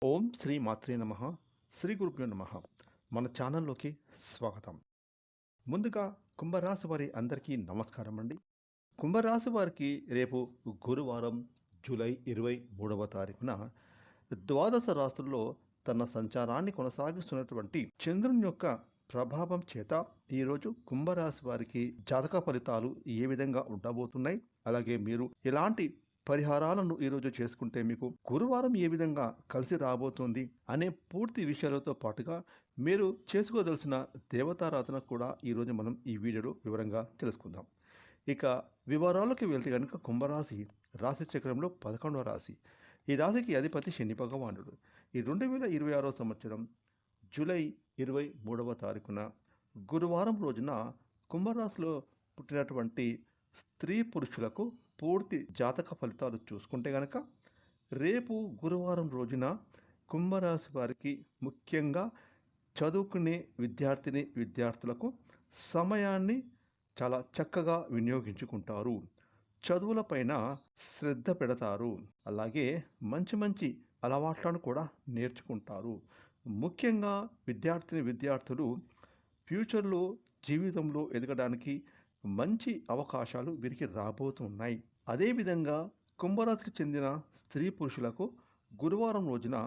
ఓం శ్రీ మాత్రే నమః. శ్రీ గురుభ్యో నమః. మన ఛానల్లోకి స్వాగతం. ముందుగా కుంభరాశి వారి అందరికీ నమస్కారం అండి. కుంభరాశి వారికి రేపు గురువారం జూలై 23వ తారీఖున ద్వాదశ రాశుల్లో తన సంచారాన్ని కొనసాగిస్తున్నటువంటి చంద్రుని యొక్క ప్రభావం చేత ఈరోజు కుంభరాశి వారికి జాతక ఫలితాలు ఏ విధంగా ఉండబోతున్నాయి, అలాగే మీరు ఎలాంటి పరిహారాలను ఈరోజు చేసుకుంటే మీకు గురువారం ఏ విధంగా కలిసి రాబోతుంది అనే పూర్తి విషయాలతో పాటుగా మీరు చేసుకోదలసిన దేవతారాధన కూడా ఈరోజు మనం ఈ వీడియోలో వివరంగా తెలుసుకుందాం. ఇక వివరాలకు వెళ్తే కనుక కుంభరాశి రాశి చక్రంలో 11వ రాశి. ఈ రాశికి అధిపతి శని భగవానుడు. ఈ 2026వ సంవత్సరం జూలై 23వ తారీఖున గురువారం రోజున కుంభరాశిలో పుట్టినటువంటి స్త్రీ పురుషులకు పూర్తి జాతక ఫలితాలు చూసుకుంటే కనుక రేపు గురువారం రోజున కుంభరాశి వారికి ముఖ్యంగా చదువుకునే విద్యార్థులకు సమయాన్ని చాలా చక్కగా వినియోగించుకుంటారు. చదువులపైన శ్రద్ధ పెడతారు. అలాగే మంచి మంచి అలవాట్లను కూడా నేర్చుకుంటారు. ముఖ్యంగా విద్యార్థులు ఫ్యూచర్లో జీవితంలో ఎదగడానికి మంచి అవకాశాలు వీరికి రాబోతున్నాయి. అదేవిధంగా కుంభరాశికి చెందిన స్త్రీ పురుషులకు గురువారం రోజున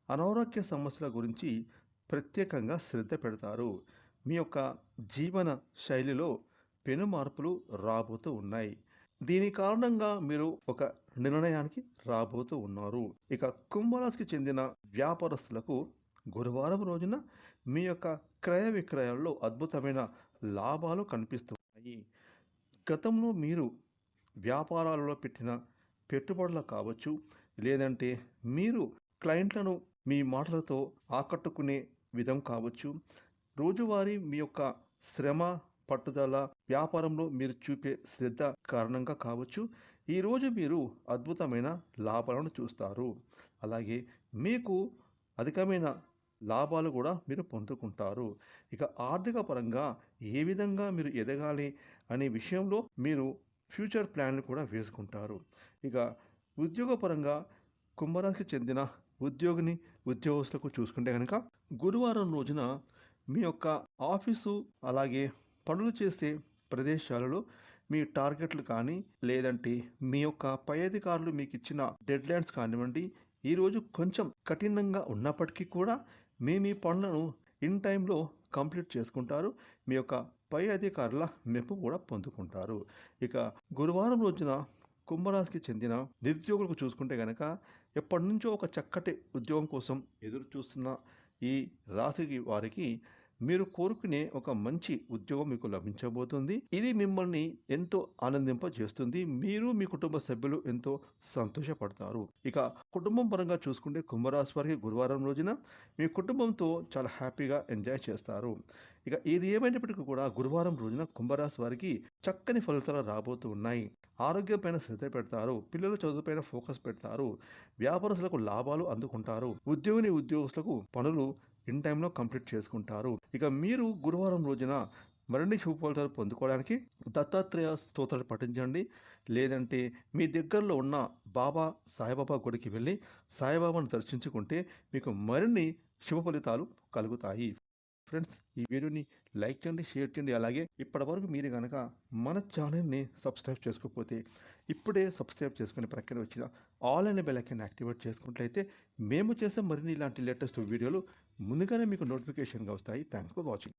అనారోగ్య సమస్యల గురించి ప్రత్యేకంగా శ్రద్ధ పెడతారు. మీ యొక్క జీవన శైలిలో పెను మార్పులు రాబోతూ ఉన్నాయి. దీని కారణంగా మీరు ఒక నిర్ణయానికి రాబోతూ ఉన్నారు. ఇక కుంభరాశికి చెందిన వ్యాపారస్తులకు గురువారం రోజున మీ యొక్క క్రయ విక్రయాల్లో అద్భుతమైన లాభాలు కనిపిస్తున్నాయి. గతంలో మీరు వ్యాపారాలలో పెట్టిన పెట్టుబడులు కావచ్చు, లేదంటే మీరు క్లయింట్లను మీ మాటలతో ఆకట్టుకునే విధం కావచ్చు, రోజువారీ మీ యొక్క శ్రమ పట్టుదల వ్యాపారంలో మీరు చూపే శ్రద్ధ కారణంగా కావచ్చు, ఈరోజు మీరు అద్భుతమైన లాభాలను చూస్తారు. అలాగే మీకు అధికమైన లాభాలు కూడా మీరు పొందుకుంటారు. ఇక ఆర్థిక పరంగా ఏ విధంగా మీరు ఎదగాలి అనే విషయంలో మీరు ఫ్యూచర్ ప్లాన్లు కూడా వేసుకుంటారు. ఇక ఉద్యోగపరంగా కుంభరాశికి చెందిన ఉద్యోగస్తులకు చూసుకుంటే కనుక గురువారం రోజున మీ యొక్క ఆఫీసు అలాగే పనులు చేసే ప్రదేశాలలో మీ టార్గెట్లు కానీ, లేదంటే మీ యొక్క పై అధికారులు మీకు ఇచ్చిన డెడ్లైన్స్ కానివ్వండి, ఈరోజు కొంచెం కఠినంగా ఉన్నప్పటికీ కూడా మీ పనులను ఇన్ టైంలో కంప్లీట్ చేసుకుంటారు. మీ యొక్క పై అధికారుల మెప్పు కూడా పొందుకుంటారు. ఇక గురువారం రోజున కుంభరాశికి చెందిన నిరుద్యోగులకు చూసుకుంటే కనుక ఎప్పటి నుంచో ఒక చక్కటి ఉద్యోగం కోసం ఎదురు చూస్తున్న ఈ రాశికి వారికి మీరు కోరుకునే ఒక మంచి ఉద్యోగం మీకు లభించబోతుంది. ఇది మిమ్మల్ని ఎంతో ఆనందింపజేస్తుంది. మీరు మీ కుటుంబ సభ్యులు ఎంతో సంతోషపడతారు. ఇక కుటుంబం పరంగా చూసుకుంటే కుంభరాశి వారికి గురువారం రోజున మీ కుటుంబంతో చాలా హ్యాపీగా ఎంజాయ్ చేస్తారు. ఇక ఇది ఏమైనప్పటికీ కూడా గురువారం రోజున కుంభరాశి వారికి చక్కని ఫలితాలు రాబోతూ ఉన్నాయి. ఆరోగ్యం పైన శ్రద్ధ పెడతారు. పిల్లల చదువుపైన ఫోకస్ పెడతారు. వ్యాపారస్తులకు లాభాలు అందుకుంటారు. ఉద్యోగస్తులకు పనులు ఇన్ టైంలో కంప్లీట్ చేసుకుంటారు. ఇక మీరు గురువారం రోజున మరిన్ని శుభ ఫలితాలు పొందుకోవడానికి దత్తాత్రేయ స్తోత్రాలు పఠించండి. లేదంటే మీ దగ్గరలో ఉన్న సాయిబాబా గుడికి వెళ్ళి సాయిబాబాను దర్శించుకుంటే మీకు మరిన్ని శుభ ఫలితాలు కలుగుతాయి. ఫ్రెండ్స్, ఈ వీడియోని లైక్ చేయండి, షేర్ చేయండి. అలాగే ఇప్పటివరకు మీరు కనుక మన ఛానల్ని సబ్స్క్రైబ్ చేసుకోకపోతే ఇప్పుడే సబ్స్క్రైబ్ చేసుకుని ప్రక్కన వచ్చిన ఆల్ అనే బెల్ ఐకాన్ యాక్టివేట్ చేసుకున్నట్లయితే మేము చేసే మరిన్ని ఇలాంటి లేటెస్ట్ వీడియోలు ముందుగానే మీకు నోటిఫికేషన్గా వస్తాయి. Thanks for watching.